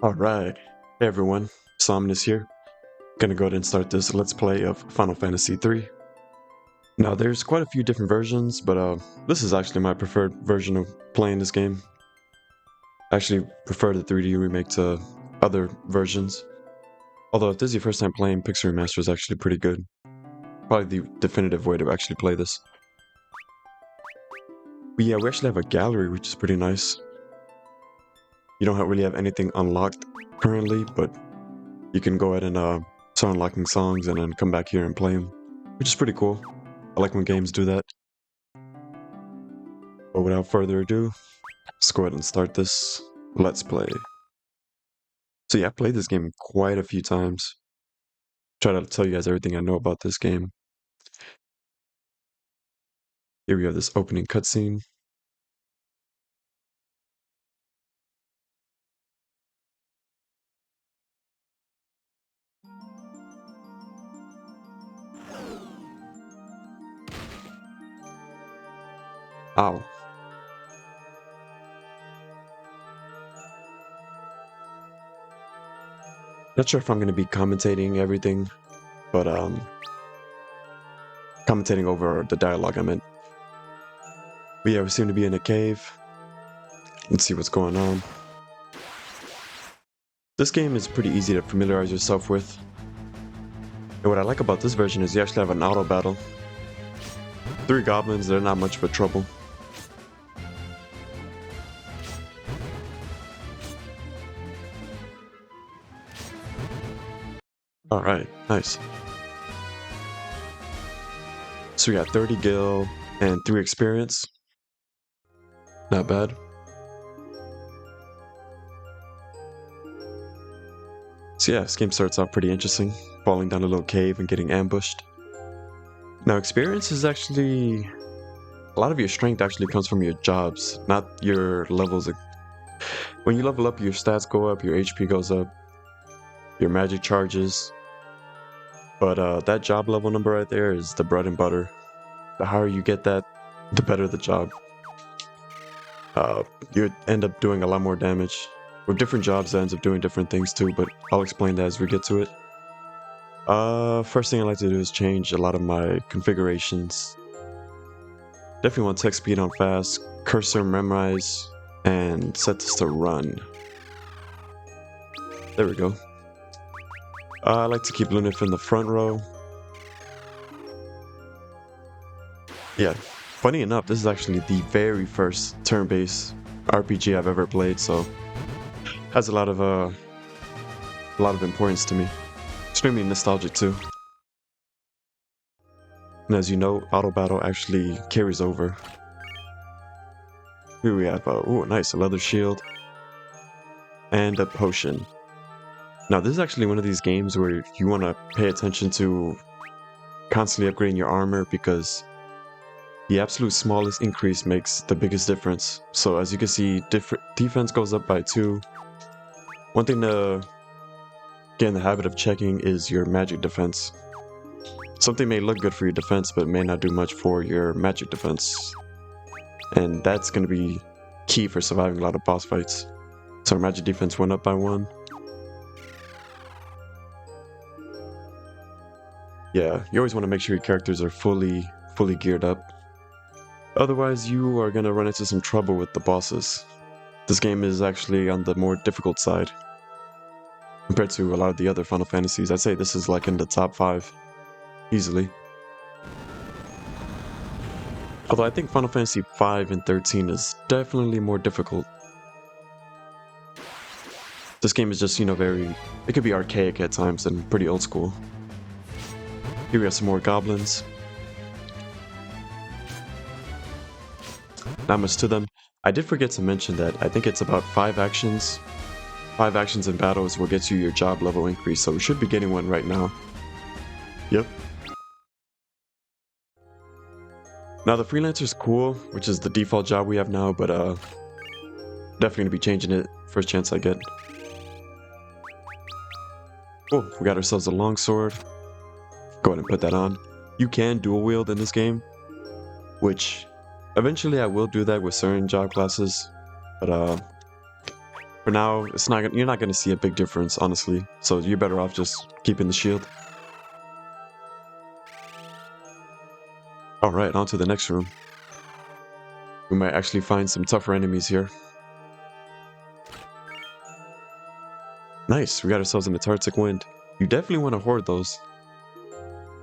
Alright, hey everyone, Somnus here. Gonna go ahead and start this Let's Play of Final Fantasy 3. Now there's quite a few different versions, but this is actually my preferred version of playing this game. I actually prefer the 3D remake to other versions. Although if this is your first time playing, Pixel Remaster is actually pretty good. Probably the definitive way to actually play this. But yeah, we actually have a gallery, which is pretty nice. You don't really have anything unlocked currently, but you can go ahead and start unlocking songs and then come back here and play them, which is pretty cool. I like when games do that. But without further ado, let's go ahead and start this Let's Play. So yeah, I've played this game quite a few times. Try to tell you guys everything I know about this game. Here we have this opening cutscene. Ow. Not sure if I'm going to be commentating everything, but commentating over the dialogue I meant. But yeah, we seem to be in a cave. Let's see what's going on. This game is pretty easy to familiarize yourself with. And what I like about this version is you actually have an auto battle. 3 goblins, they're not much of a trouble. Alright, nice. So we got 30 gil and 3 experience. Not bad. So yeah, this game starts off pretty interesting. Falling down a little cave and getting ambushed. Now experience is actually... a lot of your strength actually comes from your jobs, not your levels. When you level up, your stats go up, your HP goes up, your magic charges. But that job level number right there is the bread and butter. The higher you get that, the better the job. You end up doing a lot more damage. With different jobs, that ends up doing different things too, but I'll explain that as we get to it. First thing I like to do is change a lot of my configurations. Definitely want text speed on fast, cursor memorize, and set this to run. There we go. I like to keep Lunif in the front row. Yeah, funny enough, this is actually the very first turn-based RPG I've ever played, so has a lot of importance to me. Extremely nostalgic too. And as you know, auto battle actually carries over. Here we have ooh, nice, a leather shield and a potion. Now this is actually one of these games where you want to pay attention to constantly upgrading your armor, because the absolute smallest increase makes the biggest difference. So as you can see, defense goes up by 2. One thing to get in the habit of checking is your magic defense. Something may look good for your defense, but may not do much for your magic defense. And that's going to be key for surviving a lot of boss fights. So our magic defense went up by 1. Yeah, you always want to make sure your characters are fully geared up. Otherwise, you are going to run into some trouble with the bosses. This game is actually on the more difficult side compared to a lot of the other Final Fantasies. I'd say this is like in the top 5, easily. Although I think Final Fantasy 5 and 13 is definitely more difficult. This game is just, it could be archaic at times and pretty old school. Here we have some more goblins. Not much to them. I did forget to mention that I think it's about 5 actions. 5 actions in battle is what gets you your job level increase, so we should be getting one right now. Yep. Now the freelancer's cool, which is the default job we have now, but definitely gonna be changing it first chance I get. Oh, we got ourselves a longsword. Go ahead and put that on. You can dual wield in this game, which eventually I will do that with certain job classes, but For now, you're not gonna see a big difference, honestly. So you're better off just keeping the shield. Alright, on to the next room. We might actually find some tougher enemies here. Nice, we got ourselves an Antarctic Wind. You definitely want to hoard those.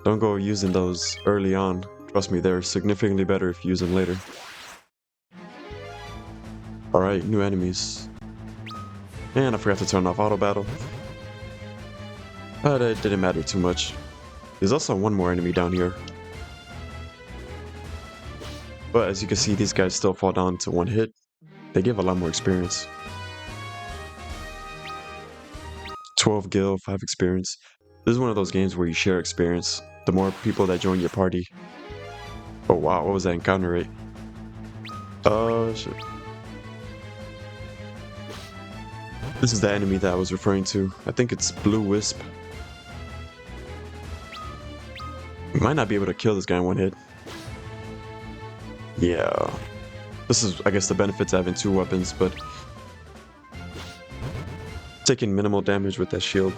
Don't go using those early on. Trust me, they're significantly better if you use them later. Alright, new enemies. And I forgot to turn off auto battle. But it didn't matter too much. There's also one more enemy down here. But as you can see, these guys still fall down to one hit. They give a lot more experience. 12 gil, 5 experience. This is one of those games where you share experience. The more people that join your party. Oh wow, what was that encounter rate? Oh shit. This is the enemy that I was referring to. I think it's Blue Wisp. We might not be able to kill this guy in one hit. Yeah. This is, I guess, the benefits of having 2 weapons, but taking minimal damage with that shield.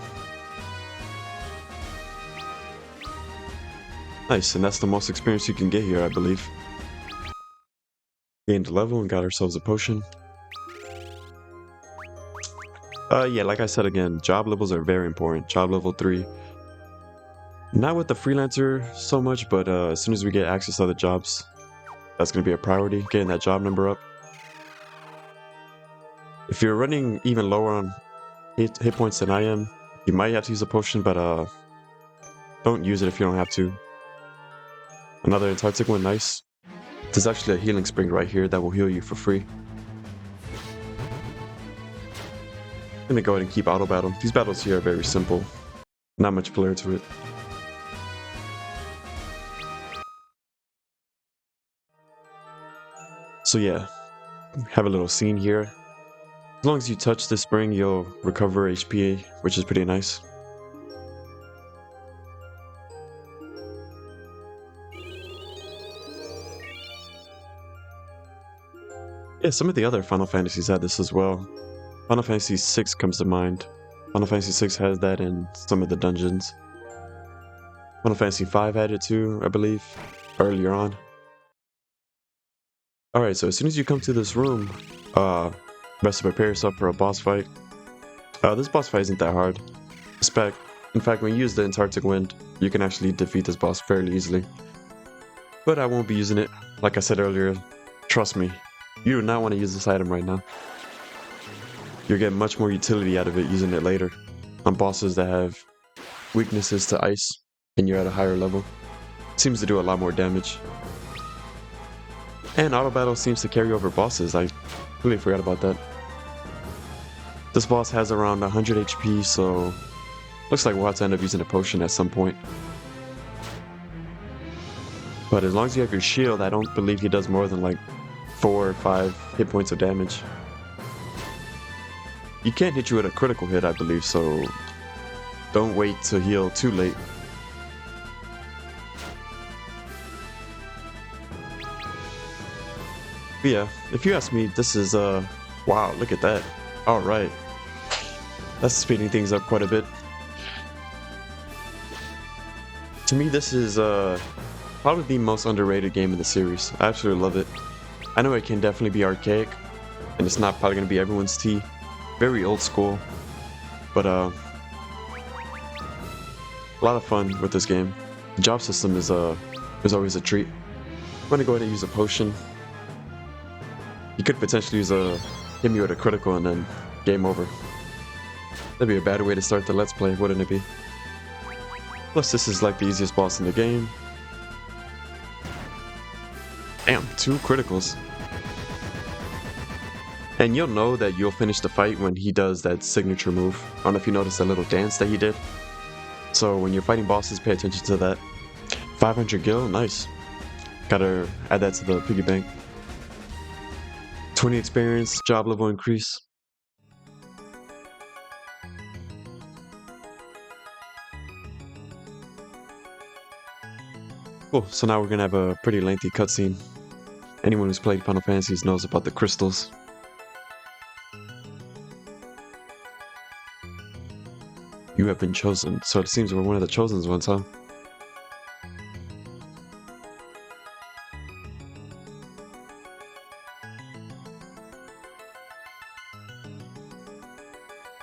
Nice, and that's the most experience you can get here, I believe. Gained a level and got ourselves a potion. Yeah, like I said again, job levels are very important. Job level 3. Not with the freelancer so much, but as soon as we get access to other jobs, that's going to be a priority, getting that job number up. If you're running even lower on hit points than I am, you might have to use a potion, but don't use it if you don't have to. Another Antarctic one, nice. There's actually a healing spring right here that will heal you for free. I'm gonna go ahead and keep auto battle. These battles here are very simple. Not much flair to it. So yeah, have a little scene here. As long as you touch this spring, you'll recover HP, which is pretty nice. Yeah, some of the other Final Fantasies had this as well. Final Fantasy VI comes to mind. Final Fantasy VI has that in some of the dungeons. Final Fantasy V had it too, I believe, earlier on. Alright, so as soon as you come to this room, best to prepare yourself for a boss fight. This boss fight isn't that hard. In fact, when you use the Antarctic Wind, you can actually defeat this boss fairly easily. But I won't be using it. Like I said earlier, trust me, you do not want to use this item right now. You'll get much more utility out of it using it later on bosses that have weaknesses to ice and you're at a higher level. It seems to do a lot more damage. And auto battle seems to carry over bosses. I completely forgot about that. This boss has around 100 HP, so looks like we'll have to end up using a potion at some point. But as long as you have your shield, I don't believe he does more than like 4 or 5 hit points of damage. He can't hit you with a critical hit, I believe, so don't wait to heal too late. But yeah, if you ask me, this is wow, look at that. Alright. That's speeding things up quite a bit. To me, this is probably the most underrated game in the series. I absolutely love it. I know it can definitely be archaic, and it's not probably going to be everyone's tea. Very old school, but a lot of fun with this game. The job system is always a treat. I'm going to go ahead and use a potion. You could potentially use hit me with a critical and then game over. That'd be a bad way to start the Let's Play, wouldn't it be? Plus, this is like the easiest boss in the game. Damn, 2 criticals. And you'll know that you'll finish the fight when he does that signature move. I don't know if you noticed that little dance that he did. So when you're fighting bosses, pay attention to that. 500 gil, nice. Gotta add that to the piggy bank. 20 experience, job level increase. Cool, so now we're gonna have a pretty lengthy cutscene. Anyone who's played Final Fantasies knows about the crystals. You have been chosen. So it seems we're one of the chosen ones, huh?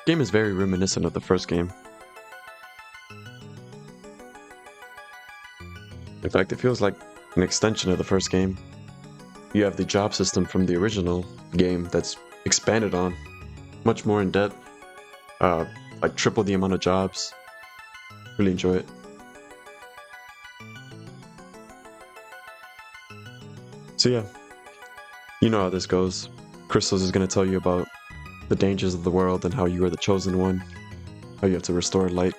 Game is very reminiscent of the first game. In fact, it feels like an extension of the first game. You have the job system from the original game that's expanded on, much more in depth, like triple the amount of jobs. Really enjoy it. So yeah, you know how this goes. Crystals is going to tell you about the dangers of the world and how you are the chosen one, how you have to restore light.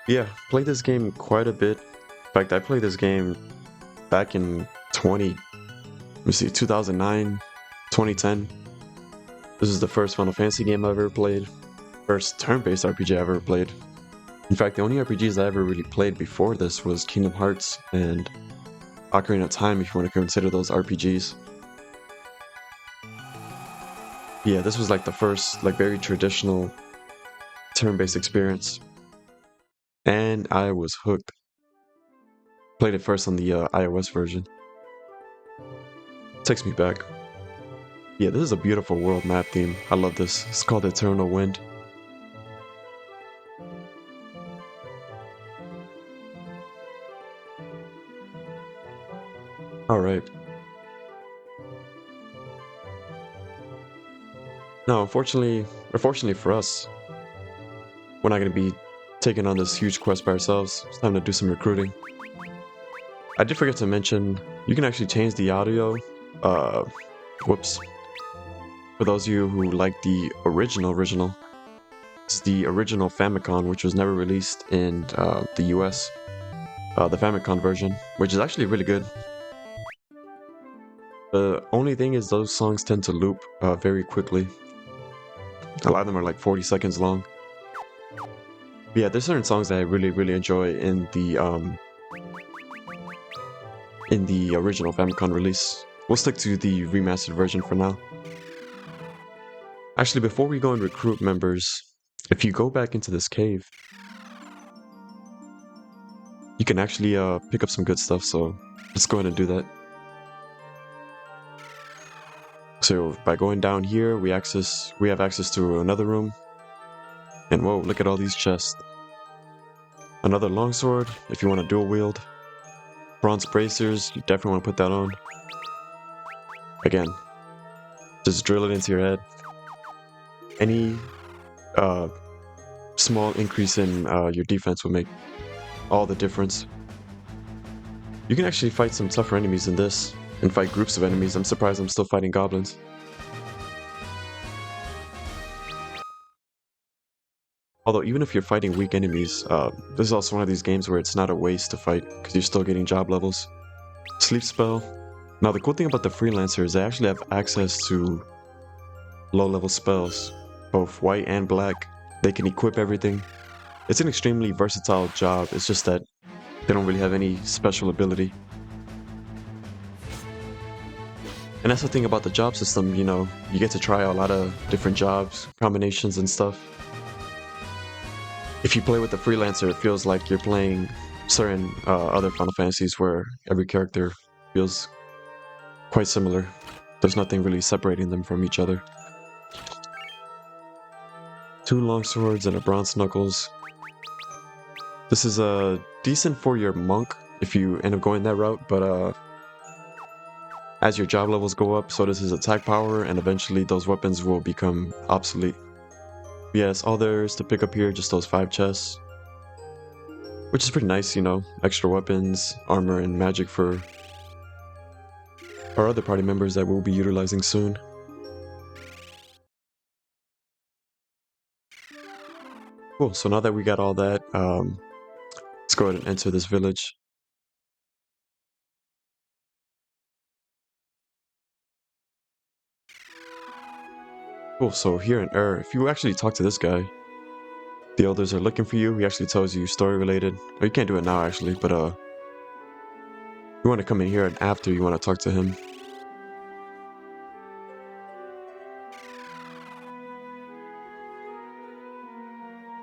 Yeah, played this game quite a bit. In fact, I played this game back in 2009, 2010. This is the first Final Fantasy game I ever played. First turn-based RPG I ever played. In fact, the only RPGs I ever really played before this was Kingdom Hearts and Ocarina of Time, if you want to consider those RPGs. Yeah, this was like the first, like very traditional turn-based experience. And I was hooked. Played it first on the iOS version. Takes me back. Yeah, this is a beautiful world map theme. I love this. It's called Eternal Wind. Alright. Now, unfortunately for us, we're not going to be taking on this huge quest by ourselves. It's time to do some recruiting. I did forget to mention, you can actually change the audio. Whoops. For those of you who like the original, it's the original Famicom, which was never released in the US. The Famicom version, which is actually really good. The only thing is those songs tend to loop very quickly. A lot of them are like 40 seconds long. But yeah, there's certain songs that I really enjoy in the original Famicom release. We'll stick to the remastered version for now. Actually, before we go and recruit members, if you go back into this cave, you can actually pick up some good stuff, so let's go ahead and do that. So by going down here, we have access to another room. And whoa, look at all these chests. Another longsword, if you want to dual wield. Bronze bracers, you definitely want to put that on. Again, just drill it into your head. Any small increase in your defense will make all the difference. You can actually fight some tougher enemies in this, and fight groups of enemies. I'm surprised I'm still fighting goblins. Although even if you're fighting weak enemies, this is also one of these games where it's not a waste to fight, because you're still getting job levels. Sleep spell. Now the cool thing about the freelancer is they actually have access to low-level spells, both white and black. They can equip everything. It's an extremely versatile job, it's just that they don't really have any special ability. And that's the thing about the job system, you know, you get to try a lot of different jobs, combinations and stuff. If you play with the freelancer, it feels like you're playing certain other Final Fantasies where every character feels quite similar. There's nothing really separating them from each other. 2 longswords and a bronze knuckles. This is decent for your monk if you end up going that route, but as your job levels go up, so does his attack power, and eventually those weapons will become obsolete. Yes, all there is to pick up here, just those 5 chests. Which is pretty nice, you know, extra weapons, armor, and magic for our other party members that we'll be utilizing soon. Cool, so now that we got all that, let's go ahead and enter this village. Cool, so here in if you actually talk to this guy, the elders are looking for you. He actually tells you story related. Oh, you can't do it now actually, but you want to come in here and after you want to talk to him.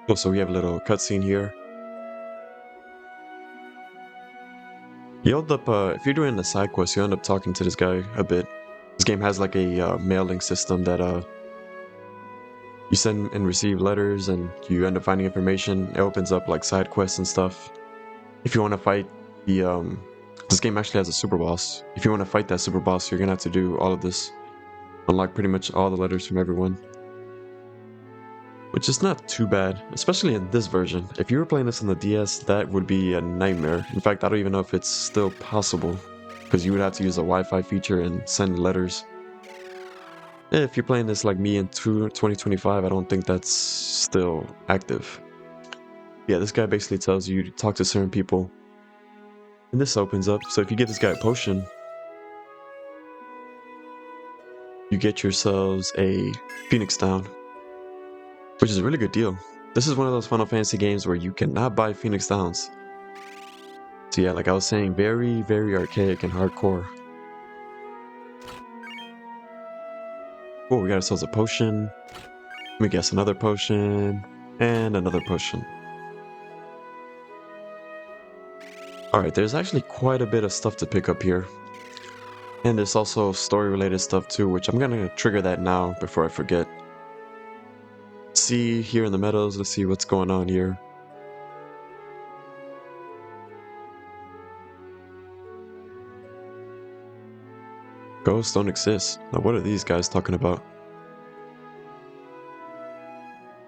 Oh, so we have a little cutscene here. You end up, if you're doing the side quest, you end up talking to this guy a bit. This game has like a mailing system that you send and receive letters, and you end up finding information. It opens up like side quests and stuff. If you want to fight the this game actually has a super boss. If you want to fight that super boss, you're gonna have to do all of this. Unlock pretty much all the letters from everyone. Which is not too bad, especially in this version. If you were playing this on the DS, that would be a nightmare. In fact, I don't even know if it's still possible, because you would have to use a Wi-Fi feature and send letters. If you're playing this like me in 2025, I don't think that's still active. Yeah, this guy basically tells you to talk to certain people. And this opens up, so if you get this guy a potion, you get yourselves a Phoenix Down, which is a really good deal. This is one of those Final Fantasy games where you cannot buy Phoenix Downs. So yeah, like I was saying, very, very archaic and hardcore. Oh, we got ourselves a potion. Let me guess, another potion. And another potion. Alright, there's actually quite a bit of stuff to pick up here. And there's also story-related stuff too, which I'm gonna trigger that now before I forget. See here in the meadows, let's see what's going on here. Ghosts don't exist. Now what are these guys talking about?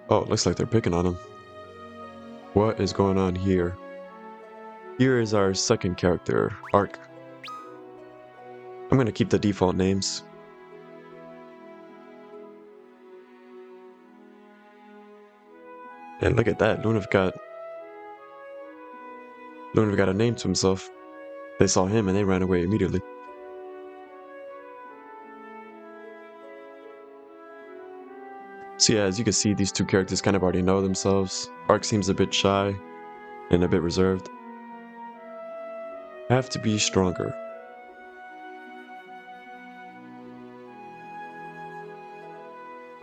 Oh, it looks like they're picking on him. What is going on here? Here is our second character, Ark. I'm gonna keep the default names. And look at that, Lunav got a name to himself. They saw him and they ran away immediately. So yeah, as you can see, these two characters kind of already know themselves. Ark seems a bit shy and a bit reserved. Have to be stronger.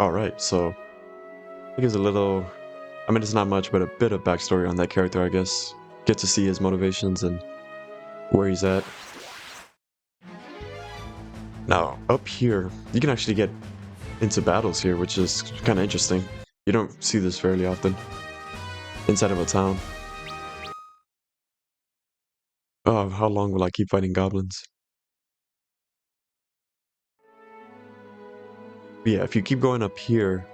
Alright, so here's a little, I mean it's not much, but a bit of backstory on that character, I guess. Get to see his motivations and where he's at. Now, up here, you can actually get into battles here, which is kind of interesting. You don't see this fairly often inside of a town. Oh, how long will I keep fighting goblins? But yeah, if you keep going up here,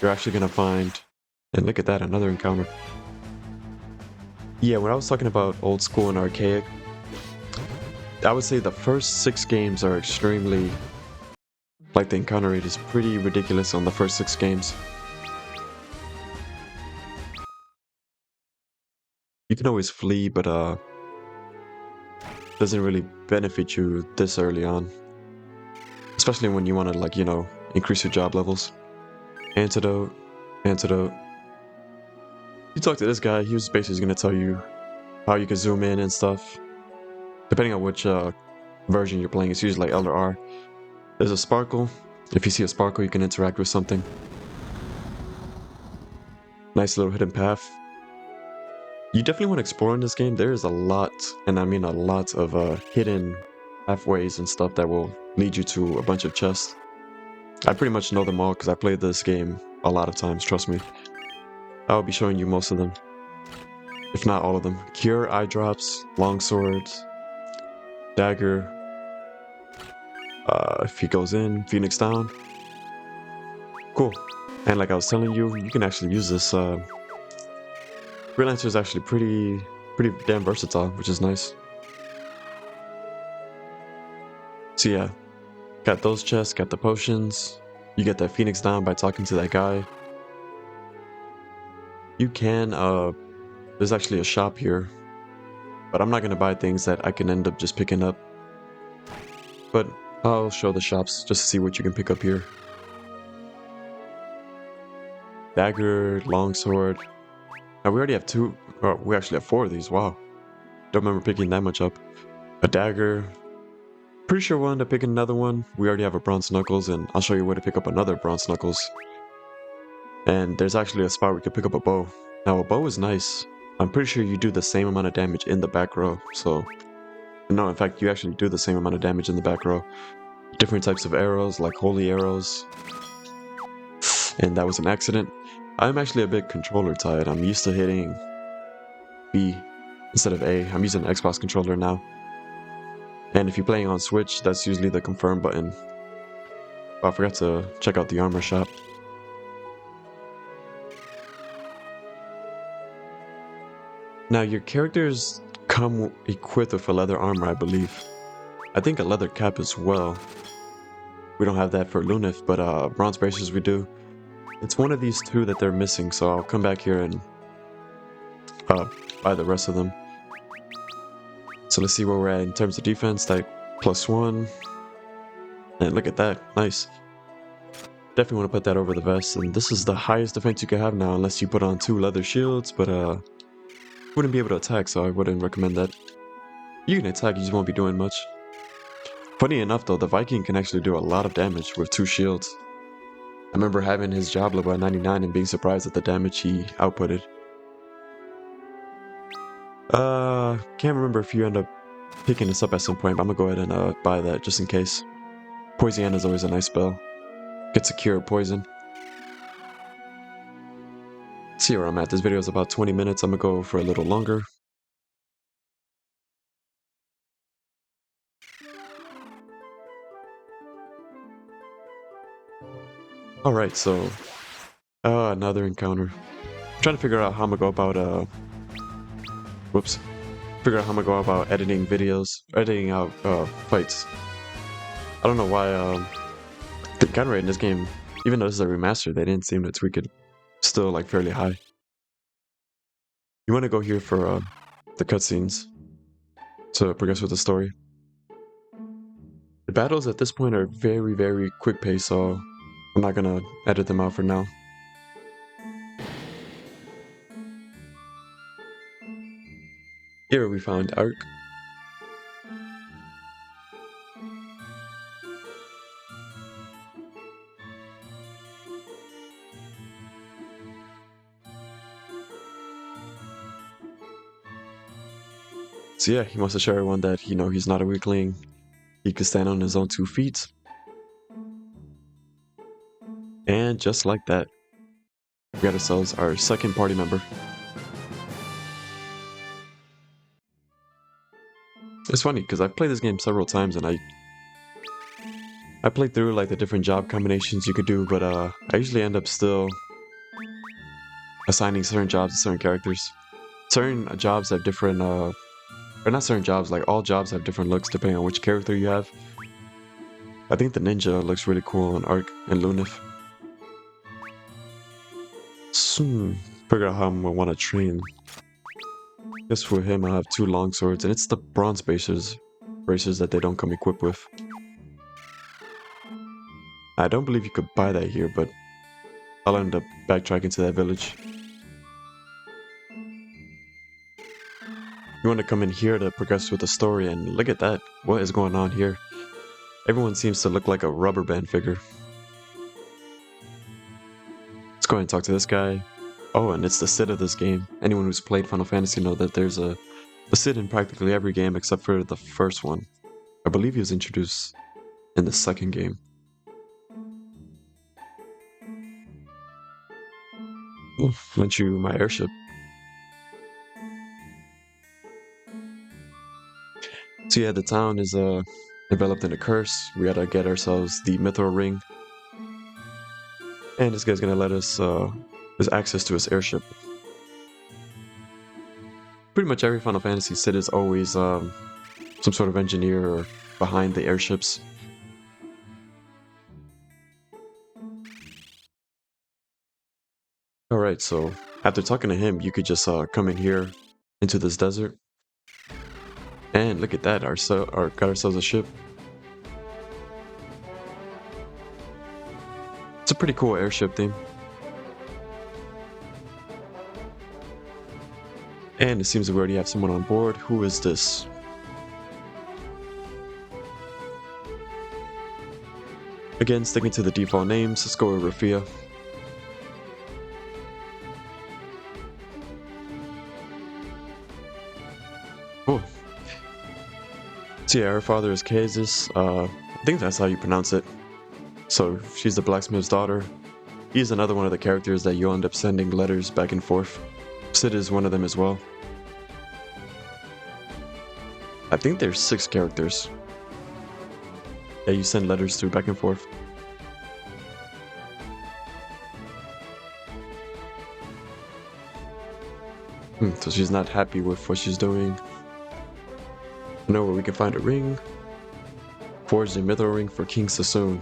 you're actually gonna find, and look at that, another encounter. Yeah, when I was talking about old school and archaic, I would say the first 6 games are extremely, like the encounter rate is pretty ridiculous on the first 6 games. You can always flee, but doesn't really benefit you this early on. Especially when you want to, like, you know, increase your job levels. Antidote, antidote. You talk to this guy, he was basically going to tell you how you can zoom in and stuff. Depending on which version you're playing, it's usually like L or R. There's a sparkle. If you see a sparkle, you can interact with something. Nice little hidden path. You definitely want to explore in this game. There is a lot, and I mean a lot of hidden pathways and stuff that will lead you to a bunch of chests. I pretty much know them all because I played this game a lot of times, trust me. I'll be showing you most of them, if not all of them. Cure, eye drops, long swords, dagger. If he goes in, Phoenix down. Cool. And like I was telling you, you can actually use this. Freelancer is actually pretty damn versatile, which is nice. So yeah, got those chests, got the potions. You get that Phoenix down by talking to that guy. You can, there's actually a shop here, but I'm not gonna buy things that I can end up just picking up. But I'll show the shops just to see what you can pick up here. Dagger, longsword. Now we already have 2, or we actually have 4 of these, wow. Don't remember picking that much up. A dagger. Pretty sure we'll end up picking another one. We already have a bronze knuckles, and I'll show you where to pick up another bronze knuckles. And there's actually a spot where you can pick up a bow. Now a bow is nice. I'm pretty sure you do the same amount of damage in the back row. So no, in fact, you actually do the same amount of damage in the back row. Different types of arrows, like holy arrows. And that was an accident. I'm actually a bit controller tied. I'm used to hitting B instead of A. I'm using an Xbox controller now. And if you're playing on Switch, that's usually the confirm button. Oh, I forgot to check out the armor shop. Now, your characters come equipped with a leather armor, I believe. I think a leather cap as well. We don't have that for Lunith, but bronze bracers we do. It's one of these two that they're missing, so I'll come back here and buy the rest of them. So let's see where we're at in terms of defense. Like +1. And look at that. Nice. Definitely want to put that over the vest. And this is the highest defense you can have now, unless you put on 2 leather shields, but wouldn't be able to attack, so I wouldn't recommend that. You can attack, you just won't be doing much. Funny enough though, the Viking can actually do a lot of damage with 2 shields. I remember having his job level at 99 and being surprised at the damage he outputted. Can't remember if you end up picking this up at some point, but I'm gonna go ahead and buy that just in case. Poison is always a nice spell. Gets a cure of poison. See where I'm at. This video is about 20 minutes. I'm gonna go for a little longer. Alright, so another encounter. I'm trying to figure out how I'm gonna go about figure out how I'm gonna go about editing videos, editing out fights. I don't know why the encounter rate in this game, even though this is a remaster, they didn't seem to tweak it. Still like fairly high. You want to go here for the cutscenes to progress with the story. The battles at this point are very, very quick pace, so I'm not gonna edit them out for now. Here we found Ark. So yeah, he wants to show everyone that, you know, he's not a weakling. He could stand on his own 2 feet. And just like that, we got ourselves our second party member. It's funny, because I've played this game several times and I played through like the different job combinations you could do, but I usually end up still assigning certain jobs to certain characters. Certain jobs have different, or not certain jobs, like all jobs have different looks depending on which character you have. I think the ninja looks really cool on Ark and Lunith. Soon, figure out how I'm gonna want to train. Guess for him I have 2 long swords, and it's the bronze bracers that they don't come equipped with. I don't believe you could buy that here, but I'll end up backtracking to that village. You want to come in here to progress with the story, and look at that. What is going on here? Everyone seems to look like a rubber band figure. Let's go ahead and talk to this guy. Oh, and it's the Cid of this game. Anyone who's played Final Fantasy know that there's a Cid in practically every game except for the first one. I believe he was introduced in the second game. Oof, lent you my airship. So yeah, the town is enveloped in a curse. We gotta get ourselves the Mithril Ring. And this guy's gonna let us his access to his airship. Pretty much every Final Fantasy Cid is always some sort of engineer or behind the airships. Alright, so after talking to him, you could just come in here into this desert. And look at that, got ourselves a ship. It's a pretty cool airship theme. And it seems that we already have someone on board. Who is this? Again, sticking to the default names, let's go with refia. So yeah, her father is Kazus. I think that's how you pronounce it. So she's the blacksmith's daughter. He's another one of the characters that you'll end up sending letters back and forth. Sid is one of them as well. I think there's 6 characters that you send letters to back and forth. So she's not happy with what she's doing. I know where we can find a ring. Forge a mithril ring for King Sassoon.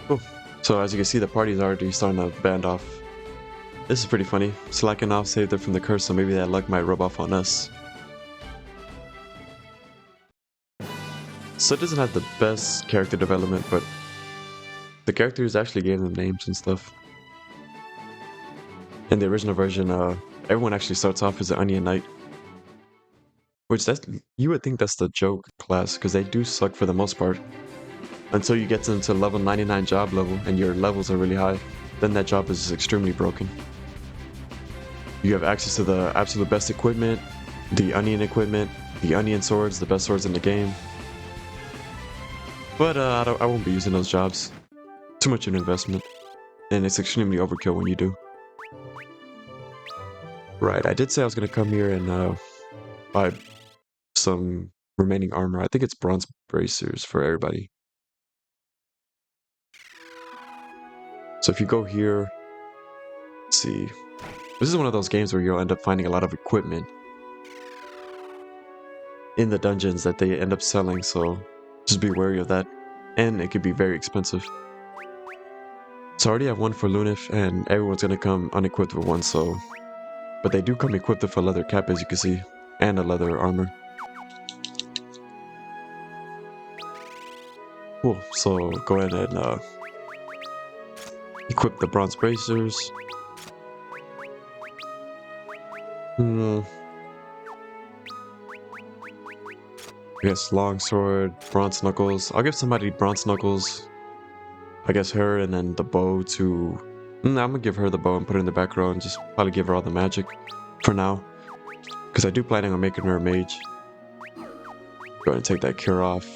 Cool. So as you can see, the party's already starting to band off. This is pretty funny. Slacking off saved her from the curse, so maybe that luck might rub off on us. So it doesn't have the best character development, but the characters actually gave them names and stuff. In the original version, everyone actually starts off as an Onion Knight. Which you would think that's the joke class, because they do suck for the most part. Until you get into level 99 job level, and your levels are really high, then that job is extremely broken. You have access to the absolute best equipment, the Onion equipment, the Onion swords, the best swords in the game. But I won't be using those jobs. Too much of an investment. And it's extremely overkill when you do. Right, I did say I was going to come here and buy some remaining armor. I think it's bronze bracers for everybody. So if you go here, let's see. This is one of those games where you'll end up finding a lot of equipment in the dungeons that they end up selling, so just be wary of that. And it could be very expensive. So I already have one for Lunif, and everyone's gonna come unequipped with one, so... But they do come equipped with a leather cap, as you can see, and a leather armor. Cool, so go ahead and equip the bronze bracers. I guess longsword, bronze knuckles. I'll give somebody bronze knuckles. I guess her, and then the bow to... I'm gonna give her the bow and put her in the back row and just probably give her all the magic for now. Because I do plan on making her a mage. Go ahead and take that cure off.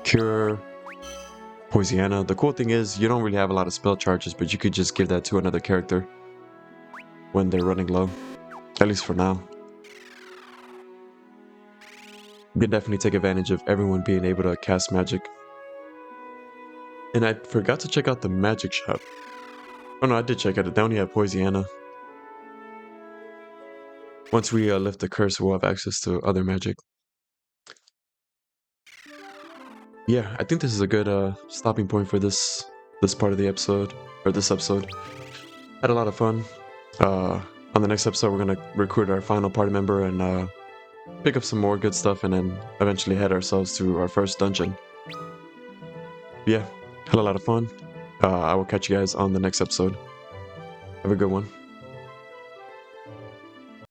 Cure. Poisiana. The cool thing is, you don't really have a lot of spell charges, but you could just give that to another character when they're running low. At least for now. You can definitely take advantage of everyone being able to cast magic. And I forgot to check out the magic shop. Oh no, I did check out it. They only have Poisiana. Once we lift the curse, we'll have access to other magic. Yeah, I think this is a good stopping point for this part of the episode, or this episode. Had a lot of fun. On the next episode, we're gonna recruit our final party member and pick up some more good stuff, and then eventually head ourselves to our first dungeon. Yeah, had a lot of fun. I will catch you guys on the next episode. Have a good one.